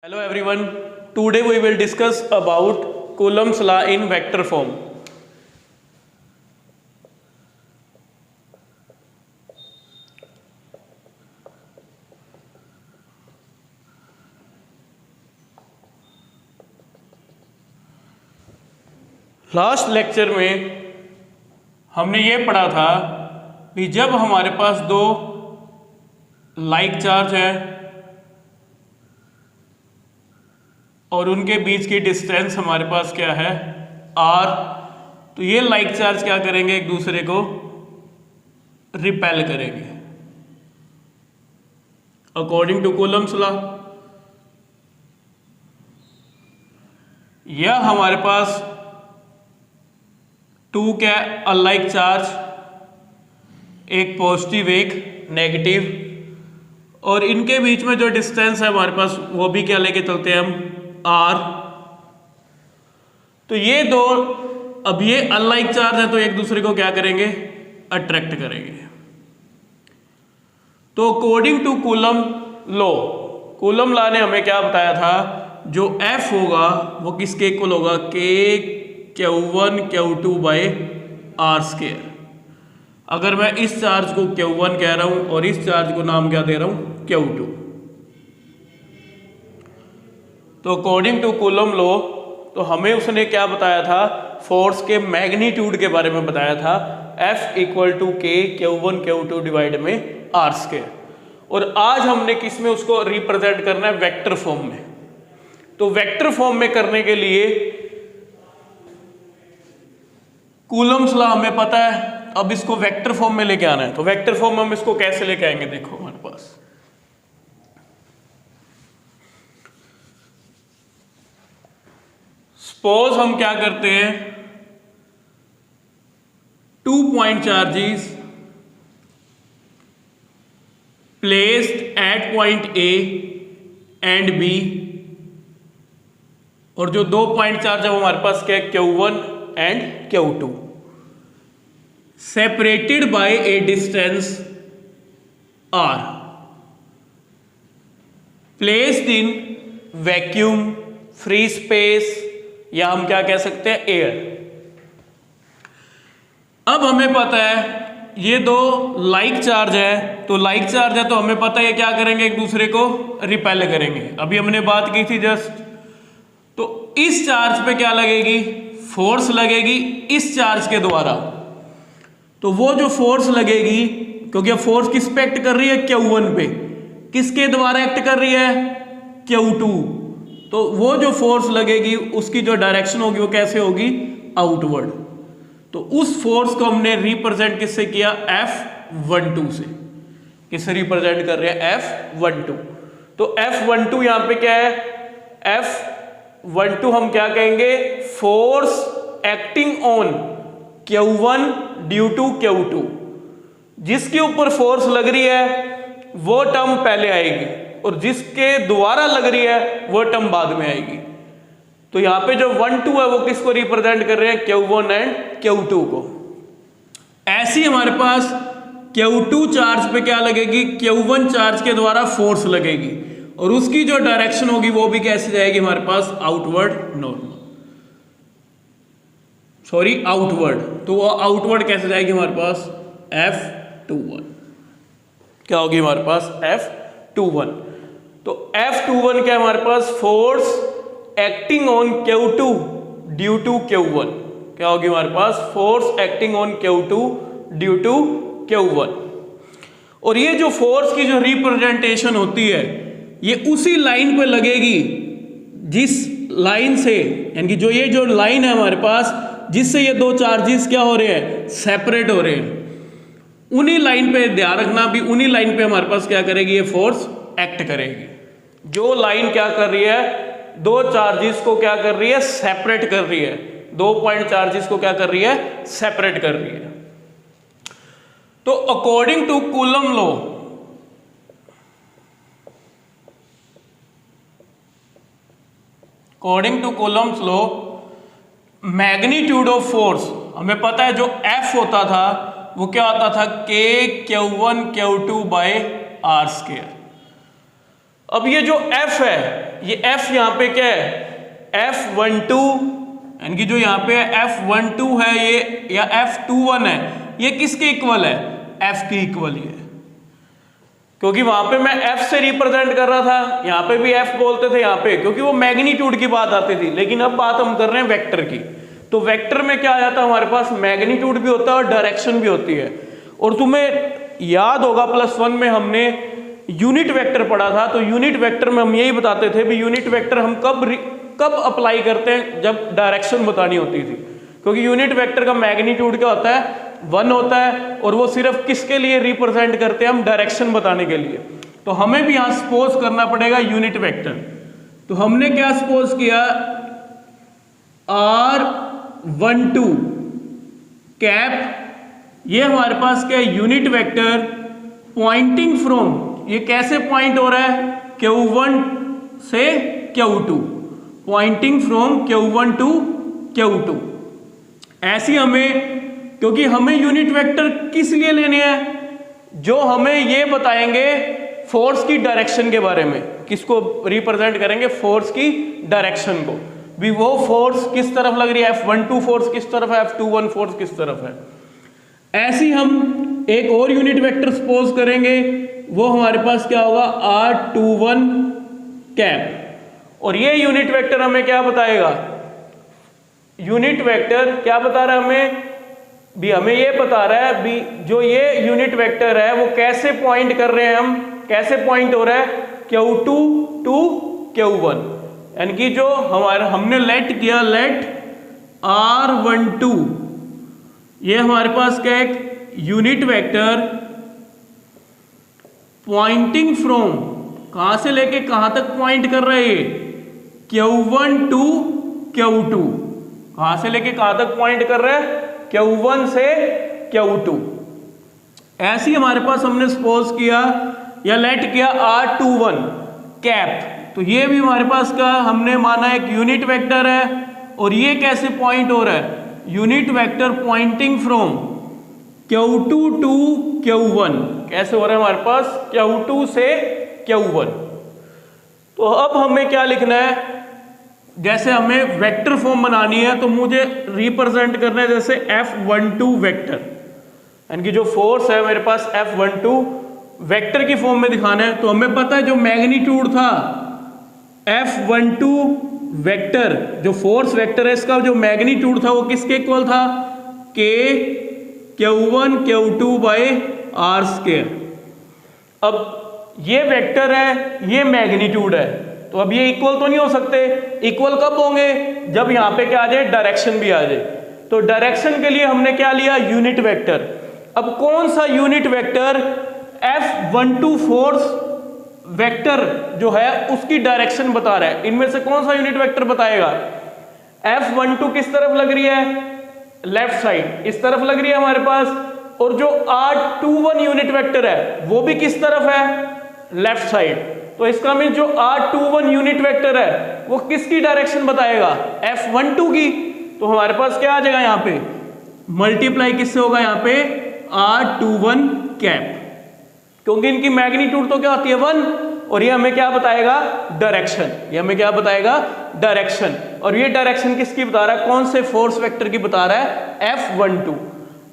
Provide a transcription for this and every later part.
Hello everyone. Today we will discuss about Coulomb's law in vector form. Last lecture में हमने ये पढ़ा था कि जब हमारे पास दो लाइक चार्ज है और उनके बीच की डिस्टेंस हमारे पास क्या है r, तो ये लाइक चार्ज क्या करेंगे, एक दूसरे को रिपेल करेंगे अकॉर्डिंग टू कूलम्स लॉ। या हमारे पास टू क्या अनलाइक चार्ज, एक पॉजिटिव एक नेगेटिव, और इनके बीच में जो डिस्टेंस है हमारे पास वो भी क्या लेके चलते हैं हम, r। तो ये दो, अब ये अनलाइक चार्ज है तो एक दूसरे को क्या करेंगे, अट्रैक्ट करेंगे। तो according to Coulomb law, coulomb law ने हमें क्या बताया था, जो F होगा वो किसके इक्वल होगा, K Q1 Q2 by R square. अगर मैं इस चार्ज को Q1 कह रहा हूं और इस चार्ज को नाम क्या दे रहा हूं, Q2, तो अकॉर्डिंग टू कूलम लॉ तो हमें उसने क्या बताया था, फोर्स के मैग्नीट्यूड के बारे में बताया था, F equal to K Q1 Q2 divide में R स्क्वायर। और आज हमने किस में उसको रिप्रेजेंट करना है, वेक्टर फॉर्म में। तो वेक्टर फॉर्म में करने के लिए कूलम्स लॉ हमें पता है, अब इसको वेक्टर फॉर्म में लेके आना है। तो वेक्टर फॉर्म में हम इसको कैसे लेके आएंगे, देखो हमारे पास सपोज हम क्या करते हैं, 2 point charges placed at point A and B, और जो 2 पॉइंट चार्ज है वो हमारे पास क्या है, Q1 and Q2, separated by A distance R, placed in vacuum, free space, या हम क्या कह सकते हैं, एयर। अब हमें पता है ये दो लाइक चार्ज है, तो लाइक चार्ज है तो हमें पता है ये क्या करेंगे, एक दूसरे को रिपेल करेंगे। अभी हमने बात की थी जस्ट। तो इस चार्ज पे क्या लगेगी, फोर्स लगेगी इस चार्ज के द्वारा। तो वो जो फोर्स लगेगी, क्योंकि अब फोर्स किस पे एक्ट कर रही है, Q1 पे, किसके द्वारा एक्ट कर रही है, Q2। तो वो जो फोर्स लगेगी उसकी जो डायरेक्शन होगी वो कैसे होगी, आउटवर्ड। तो उस फोर्स को हमने रिप्रेजेंट किससे किया, F12 से। किससे रिप्रेजेंट कर रहे हैं, F12। तो F12 यहां पे क्या है, F12 हम क्या कहेंगे, force acting on Q1 due to Q2। जिसके ऊपर फोर्स लग रही है वो टर्म पहले आएगी और जिसके द्वारा लग रही है वो टर्म बाद में आएगी। तो यहां पे जो 1 2 है वो किसको रिप्रेजेंट कर रहे हैं, Q1 एंड Q2 को। ऐसे ही हमारे पास Q2 चार्ज पे क्या लगेगी, Q1 चार्ज के द्वारा फोर्स लगेगी और उसकी जो डायरेक्शन होगी वो भी कैसे जाएगी हमारे पास, आउटवर्ड नॉर्मल, सॉरी आउटवर्ड। तो वो आउटवर्ड कैसे जाएगी हमारे पास, F21। क्या होगी हमारे पास, F21। तो F21 क्या हमारे पास, force acting on Q2 due to Q1। क्या होगी हमारे पास, force acting on Q2 due to Q1। और ये जो फोर्स की जो रिप्रेजेंटेशन होती है ये उसी लाइन पे लगेगी जिस लाइन से, यानी कि जो ये जो लाइन है हमारे पास जिससे ये दो चार्जेस क्या हो रहे हैं, सेपरेट हो रहे हैं, उन्हीं लाइन पे ध्यान रखना, भी उन्हीं लाइन पे हमारे पास क्या करेगी, ये फोर्स एक्ट करेगी। जो लाइन क्या कर रही है, दो चार्जेस को क्या कर रही है, सेपरेट कर रही है। 2 पॉइंट चार्जेस को क्या कर रही है, सेपरेट कर रही है। तो according to Coulomb law, according to Coulomb's law, magnitude of force हमें पता है, जो F होता था वो क्या होता था, K Q1 Q2 bye R square. अब ये जो F है ये F यहाँ पे क्या है, F12, यानी कि जो यहाँ पे F12 है ये या F21 है, ये किसके इक्वल है, F के इक्वल ही है, क्योंकि वहां पे मैं F से रिप्रेजेंट कर रहा था, यहाँ पे भी F बोलते थे यहाँ पे, क्योंकि वो मैग्नीट्यूड की बात आती थी। लेकिन अब बात हम कर रहे हैं वेक्टर की, तो वेक्टर में क्या आ जाता है हमारे पास, मैग्नीट्यूड भी होता है और डायरेक्शन भी होती है। और तुम्हें याद होगा +1 में हमने यूनिट वेक्टर पढ़ा था, तो यूनिट वेक्टर में हम यही बताते थे भी यूनिट वेक्टर हम कब अप्लाई करते हैं, जब डायरेक्शन बतानी होती थी, क्योंकि यूनिट वेक्टर का मैग्नीट्यूड क्या होता है, 1 होता है, और वो सिर्फ किसके लिए रिप्रेजेंट करते हैं, हम डायरेक्शन बताने के लिए। तो हमें भी यहां सपोज करना पड़ेगा यूनिट वेक्टर। तो हमने क्या सपोज किया, R12 कैप, ये हमारे पास क्या है, यूनिट वेक्टर पॉइंटिंग फ्रॉम, ये कैसे पॉइंट हो रहा है, Q1 से Q2, Poynting from Q1 to Q2। ऐसी हमें, क्योंकि हमें यूनिट वेक्टर किस लिए लेने हैं, जो हमें ये बताएंगे फोर्स की डायरेक्शन के बारे में, किसको रिप्रेजेंट करेंगे, फोर्स की डायरेक्शन को, भी वो फोर्स किस तरफ लग रही है, F12 फोर्स किस तरफ है, F21 फोर्स किस तरफ है। ऐसी हम एक और यूनिट वेक्टर सपोज करेंगे, वो हमारे पास क्या होगा, R21 कैप, और ये यूनिट वेक्टर हमें क्या बताएगा, यूनिट वेक्टर क्या बता रहा है हमें भी, हमें ये बता रहा है भी जो ये यूनिट वेक्टर है वो कैसे पॉइंट कर रहे हैं, हम कैसे पॉइंट हो रहा है, Q2 टू Q1, यानी कि जो हमारा हमने लेट किया, लेट R12, ये हमारे पास क्या है, एक यूनिट वेक्टर पॉइंटिंग फ्रॉम, कहां से लेके कहां तक पॉइंट कर रहे हैं, Q1 टू Q2, कहां से लेके कहां तक पॉइंट कर रहे हैं, Q1 से Q2। ऐसे ही हमारे पास हमने सपोज किया या लेट किया R21 कैप, तो ये भी हमारे पास का हमने माना एक यूनिट वेक्टर है, और ये कैसे पॉइंट हो रहा है, unit vector pointing from Q2 to Q1, कैसे हो रहा है हमारे पास, Q2 से Q1। तो अब हमें क्या लिखना है, जैसे हमें वेक्टर फॉर्म बनानी है, तो मुझे रिप्रेजेंट करना है जैसे F12 वेक्टर, यानी कि जो फोर्स है मेरे पास F12 वेक्टर की फॉर्म में दिखाना है। तो हमें पता है जो मैग्नीट्यूड था F12 वेक्टर, जो फोर्स वेक्टर है, इसका जो मैग्नीट्यूड था वो किसके इक्वल था, K Q1 Q2 by R square. अब ये वेक्टर है, ये मैग्नीट्यूड है, तो अब ये इक्वल तो नहीं हो सकते। इक्वल कब होंगे, जब यहाँ पे क्या आ जाए, डायरेक्शन भी आ जाए। तो डायरेक्शन के लिए हमने क्या लिया, यूनिट वेक्टर। अब कौन सा unit vector F12 force vector जो है उसकी डायरेक्शन बता रहा है, इनमें से कौन सा यूनिट वेक्टर बताएगा। F12 किस तरफ लग रही है, लेफ्ट साइड, इस तरफ लग रही है हमारे पास, और जो R21 यूनिट वेक्टर है वो भी किस तरफ है, लेफ्ट साइड। तो इसका मीन जो R21 यूनिट वेक्टर है वो किसकी डायरेक्शन बताएगा, F12 की। तो हमारे पास क्या आ जाएगा, यहाँ पे मल्टीप्लाई किससे होगा, यहाँ पे R21 कैप, क्योंकि इनकी मैग्नीट्यूड तो क्या होती है 1, और ये हमें क्या बताएगा, डायरेक्शन। ये हमें क्या बताएगा, डायरेक्शन। और ये डायरेक्शन किसकी बता रहा है, कौन से फोर्स वेक्टर की बता रहा है, F12।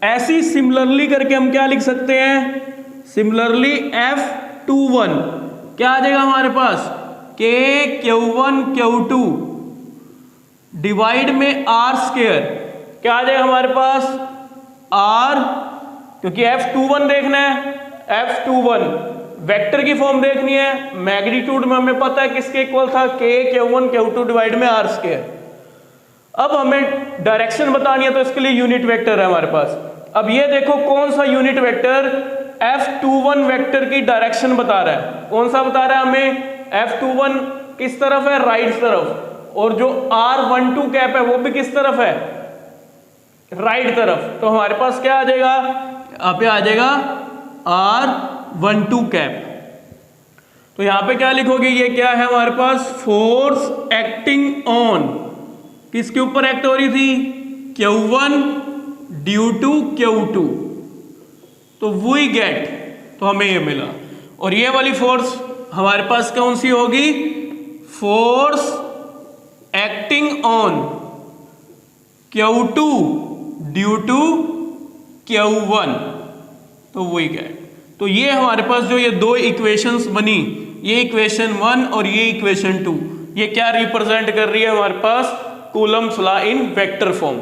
ऐसी सिमिलरली करके हम क्या लिख सकते हैं, सिमिलरली F21 क्या आ जाएगा हमारे पास, K Q1 Q2 डिवाइड में R स्क्वायर, क्या आ जाएगा हमारे पास, R, क्योंकि F21 देखना है, F21 वेक्टर की फॉर्म देखनी है, मैग्नीट्यूड में हमें पता है किसके इक्वल था, K Q1 Q2 डिवाइड में R स्क्वायर। अब हमें डायरेक्शन बतानी है, तो इसके लिए यूनिट वेक्टर है हमारे पास। अब ये देखो कौन सा यूनिट वेक्टर F21 वेक्टर की डायरेक्शन बता रहा है, कौन सा बता रहा है हमें, F21 किस तरफ है, राइट तरफ, और जो R12 कैप है वो भी किस तरफ है, राइट तरफ। तो हमारे पास क्या आ जाएगा, यहाँ पे आ जाएगा R12 कैप। तो यहां पे क्या लिखोगे, ये क्या है हमारे पास, फोर्स एक्टिंग ऑन, किसके ऊपर एक्ट हो रही थी, Q1 ड्यू टू Q2। तो वी गेट, तो हमें ये मिला। और ये वाली फोर्स हमारे पास कौन सी होगी, force acting on Q2 due to Q1, तो वही क्या है। तो ये हमारे पास जो ये दो इक्वेशंस बनी, ये इक्वेशन 1 और ये इक्वेशन 2, ये क्या रिप्रेजेंट कर रही है हमारे पास, Coulomb's law in vector form.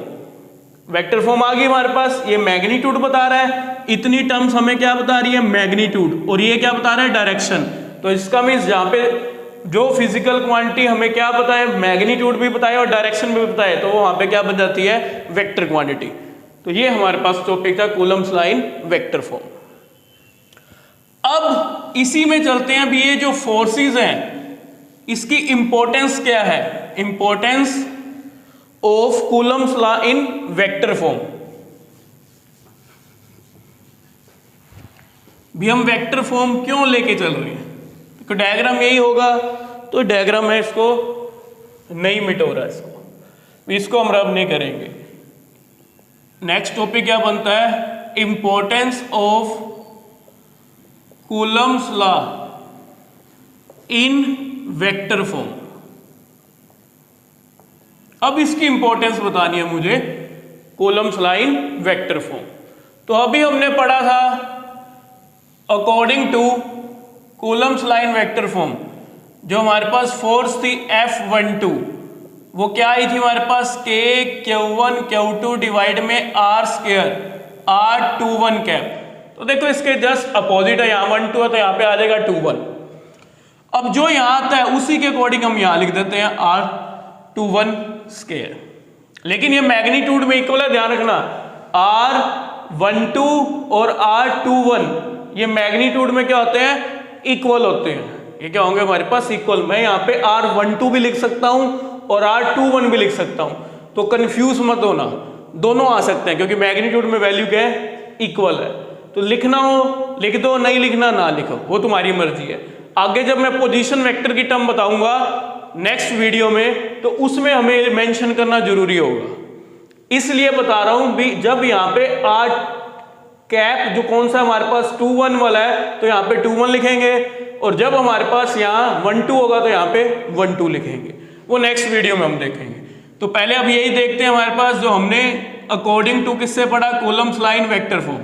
Vector form आ गई हमारे पास, ये मैग्नीट्यूड बता रहा है, इतनी टर्म्स हमें क्या बता रही है, मैग्नीट्यूड, और ये क्या बता रहा है, डायरेक्शन। तो इसका मीन्स जहाँ पे जो फिजिकल क्वांटिटी हमें क्या पता है, मैग्नीट्यूड भी पता है और डायरेक्शन भी पता है, तो वो वहाँ पे क्या बन जाती है, वेक्टर क्वांटिटी। तो ये हमारे पास टॉपिक था Coulomb's law in vector form. अब इसी में चलते हैं, अभी ये जो फोर्सेस हैं इसकी इंपॉर्टेंस क्या है, importance of Coulomb's law in vector form. भी हम वेक्टर फॉर्म क्यों लेके चल रहे हैं, तो डायग्राम यही होगा, तो डायग्राम है, इसको नहीं मिटो रहा, इसको हम रब नहीं करेंगे। नेक्स्ट टॉपिक क्या बनता है, importance of Coulomb's law in vector form. अब इसकी इंपॉर्टेंस बतानी है मुझे, Coulomb's law in vector form. तो अभी हमने पढ़ा था according to Coulomb's law in vector form, जो हमारे पास फोर्स थी F12, वो क्या आई थी हमारे पास, K Q1 Q2 डिवाइड में R स्क्वायर R21 कैप। तो देखो इसके जस्ट अपोजिट है, यहाँ 12 है तो यहाँ पे आ जाएगा 21। अब जो यहाँ आता है उसी के अकॉर्डिंग हम यहाँ लिख देते हैं R21 स्क्वायर, लेकिन ये मैग्नीट्यूड में इक्वल है, ध्यान रखना, R12 और R21 ये मैग्नीट्यूड में क्या होते हैं, इक्वल होते हैं। ये क्या होंगे हमारे पास, इक्वल। मैं यहाँ पे R12 भी लिख सकता हूँ और R21 भी लिख सकता हूँ, तो कंफ्यूज मत होना, दोनों आ सकते हैं क्योंकि मैग्नीट्यूड में वैल्यू क्या है, इक्वल है। तो लिखना हो लिख दो, नहीं लिखना ना लिखो, वो तुम्हारी मर्जी है। आगे जब मैं पोजीशन वेक्टर की टर्म बताऊंगा नेक्स्ट वीडियो में, तो उसमें हमें मेंशन करना जरूरी होगा, इसलिए बता रहा हूं भी। जब यहाँ पे R कैप जो कौन सा हमारे पास 21 वाला है, तो यहाँ पे 21 लिखेंगे, और जब हमारे पास यहाँ 12 होगा तो यहाँ पे 12 लिखेंगे, वो नेक्स्ट वीडियो में हम देखेंगे। तो पहले अब यही देखते हैं हमारे पास जो हमने अकॉर्डिंग टू किससे पढ़ा, Coulomb's law in vector form.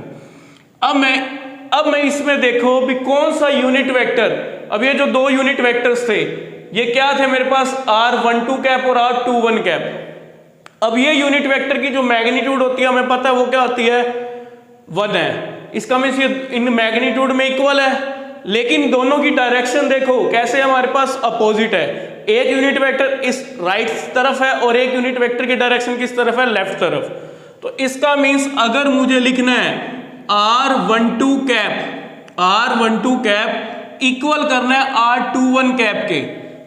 अब मैं इसमें देखो भी कौन सा यूनिट वेक्टर, अब ये जो दो यूनिट वेक्टर्स थे ये क्या थे मेरे पास, R12 कैप और R21 कैप। अब ये यूनिट वेक्टर की जो मैग्नीट्यूड होती है हमें पता है वो क्या होती है, 1 है। इसका मीन्स ये इन मैग्नीट्यूड में इक्वल है, लेकिन दोनों की डायरेक्शन देखो कैसे हमारे पास अपोजिट है। एक यूनिट वेक्टर इस राइट तरफ है और एक यूनिट वेक्टर की डायरेक्शन किस तरफ है, लेफ्ट तरफ। तो इसका मीन्स अगर मुझे लिखना है R12 कैप इक्वल करना है R21 कैप के,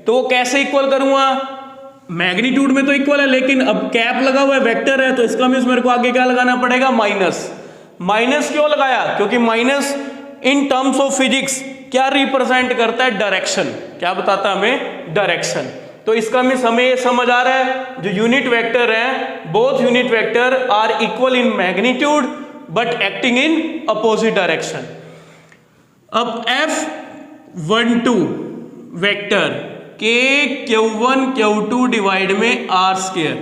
तो वो कैसे इक्वल करूंगा, मैग्नीट्यूड में तो इक्वल है, लेकिन अब कैप लगा हुआ है, वेक्टर है, तो इसका मीन्स मेरे को आगे क्या लगाना पड़ेगा, माइनस। माइनस क्यों लगाया, क्योंकि minus in terms of physics क्या रिप्रेजेंट करता है, डायरेक्शन। क्या बताता है हमें, डायरेक्शन। तो इसका मीन्स हमें ये समझ आ रहा है जो यूनिट वेक्टर है, both unit vector are equal in magnitude but acting in opposite direction. अब F12 vector K Q1 Q2 divide में R स्क्वायर।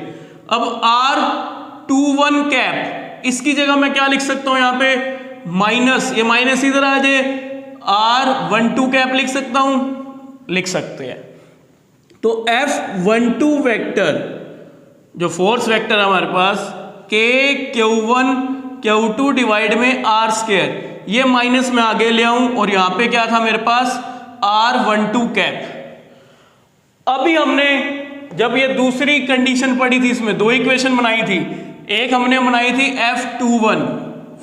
अब R21 कैप, इसकी जगह मैं क्या लिख सकता हूं, यहां पे माइनस, ये माइनस इधर आ जाए, R12 कैप लिख सकता हूं, लिख सकते हैं। तो F12 वेक्टर जो फोर्स वेक्टर है हमारे पास K Q1 Q2 डिवाइड में R स्क्वायर, ये माइनस में आगे ले आऊं और यहां पे क्या था मेरे पास, R12 कैप। अभी हमने जब ये दूसरी कंडीशन पढ़ी थी, इसमें दो इक्वेशन बनाई थी, एक हमने बनाई थी F21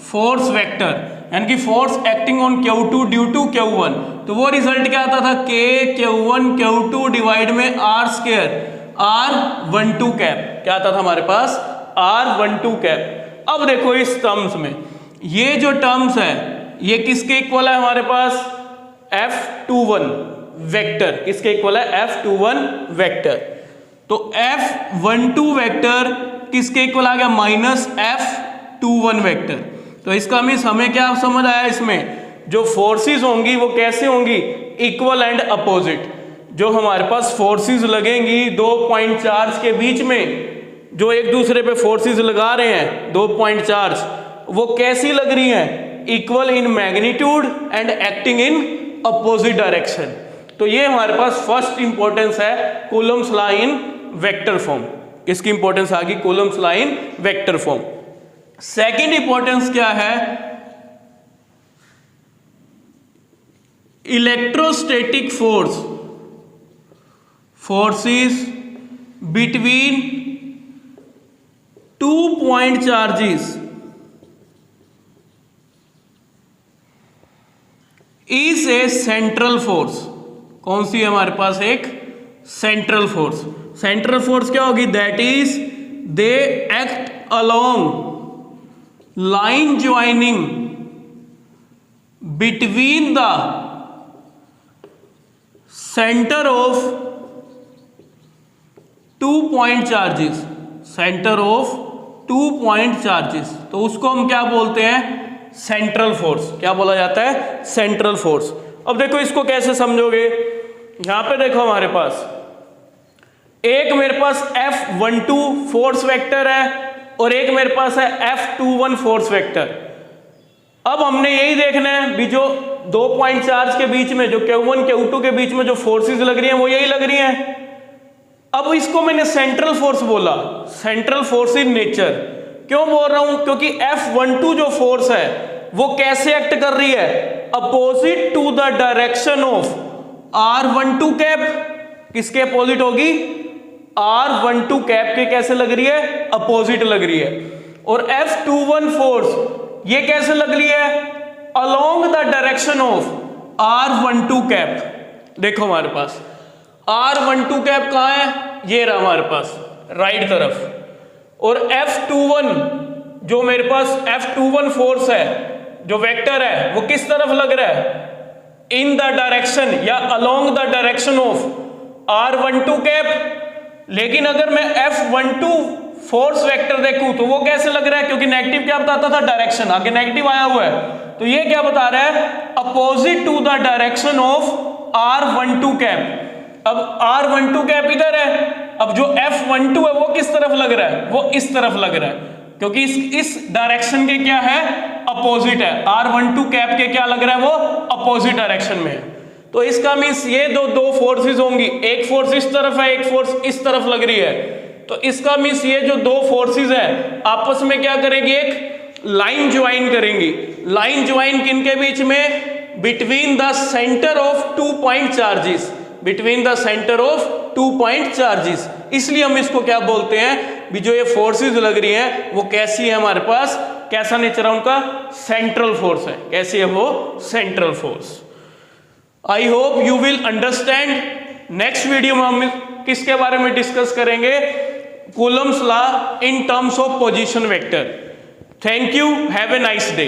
फोर्स वेक्टर, यानी कि force acting on Q2 due to Q1, तो वो रिजल्ट क्या आता था, K Q1 Q2 डिवाइड में R स्क्वायर R12 कैप, क्या आता था हमारे पास, R12 कैप। अब देखो इस टर्म्स में ये जो टर्म्स है ये किसके इक्वल है हमारे पास, F21 वेक्टर, किसके इक्वल है, F21 वेक्टर। तो F12 वेक्टर किसके इक्वल आ गया, माइनस F21 वेक्टर। तो इसका मीन्स हमें क्या समझ आया, इसमें जो फोर्सेस होंगी वो कैसे होंगी, इक्वल एंड अपोजिट। जो हमारे पास फोर्सेस लगेंगी दो पॉइंट चार्ज के बीच में, जो एक दूसरे पे फोर्सेस लगा रहे हैं, दो पॉइंट चार्ज, वो कैसी लग रही हैं? Equal in magnitude and acting in opposite direction. तो ये हमारे पास फर्स्ट इंपॉर्टेंस है Coulomb's law in vector form. किसकी इंपॉर्टेंस आ गई? Coulomb's law in vector form. Second importance क्या है? Electrostatic force, forces between 2 point charges is a central force। कौन सी है हमारे पास? एक सेंट्रल फोर्स। सेंट्रल फोर्स क्या होगी? That is they act along line joining between the centre of 2 point charges, centre of 2 point charges. तो उसको हम क्या बोलते हैं? Central force. क्या बोला जाता है? Central force. अब देखो इसको कैसे समझोगे? यहां पे देखो हमारे पास एक मेरे पास F12 फोर्स वेक्टर है और एक मेरे पास है F21 फोर्स वेक्टर। अब हमने यही देखना है भी जो 2 point चार्ज के बीच में, जो Q1 Q2 के बीच में जो फोर्सेस लग रही हैं वो यही लग रही हैं। अब इसको मैंने सेंट्रल फोर्स बोला, सेंट्रल फोर्स इन नेचर। क्यों बोल रहा हूं? क्योंकि F12 जो फोर्स है वो कैसे एक्ट कर रही है? Opposite to the direction of R12 cap. किसके अपोजिट होगी? R12 कैप के कैसे लग रही है? अपोजिट लग रही है। और F21 फोर्स ये कैसे लग रही है? Along the direction of R12 cap. देखो हमारे पास R12 कैप कहां है? ये रहा हमारे पास राइट तरफ। और F21 जो मेरे पास F21 फोर्स है, जो वेक्टर है, वो किस तरफ लग रहा है? इन द डायरेक्शन या along the direction of R12 cap. लेकिन अगर मैं F12 फोर्स वेक्टर देखूं तो वो कैसे लग रहा है? क्योंकि नेगेटिव क्या बताता था? डायरेक्शन। आगे नेगेटिव आया हुआ है, तो ये क्या बता रहा है? Opposite to the direction of R12 cap. अब R12 कैप इधर है, अब जो F12 है वो किस तरफ लग रहा है? वो इस तरफ लग रहा है, क्योंकि इस डायरेक्शन के क्या है? अपोजिट है। R12 कैप के क्या लग रहा है? वो अपोजिट डायरेक्शन में है। तो इसका मीन्स ये दो फोर्सेस होंगी, एक फोर्स इस तरफ है, एक फोर्स इस तरफ लग रही है। तो इसका मीन्स ये जो दो फोर्सेस है आपस में क्या करेंगी? एक लाइन ज्वाइन करेंगी। लाइन ज्वाइन किनके बीच में? Between the centre of 2 point charges, between the centre of 2 point charges. इसलिए हम इसको क्या बोलते हैं? भी जो ये फोर्सेस लग रही हैं वो कैसी है? हमारे पास कैसा नेचर है उनका? सेंट्रल फोर्स है। कैसी है वो? Central force. I hope you will understand. Next video में हम किसके बारे में डिस्कस करेंगे? Coulomb's law in terms of position vector. Thank you, have a nice day.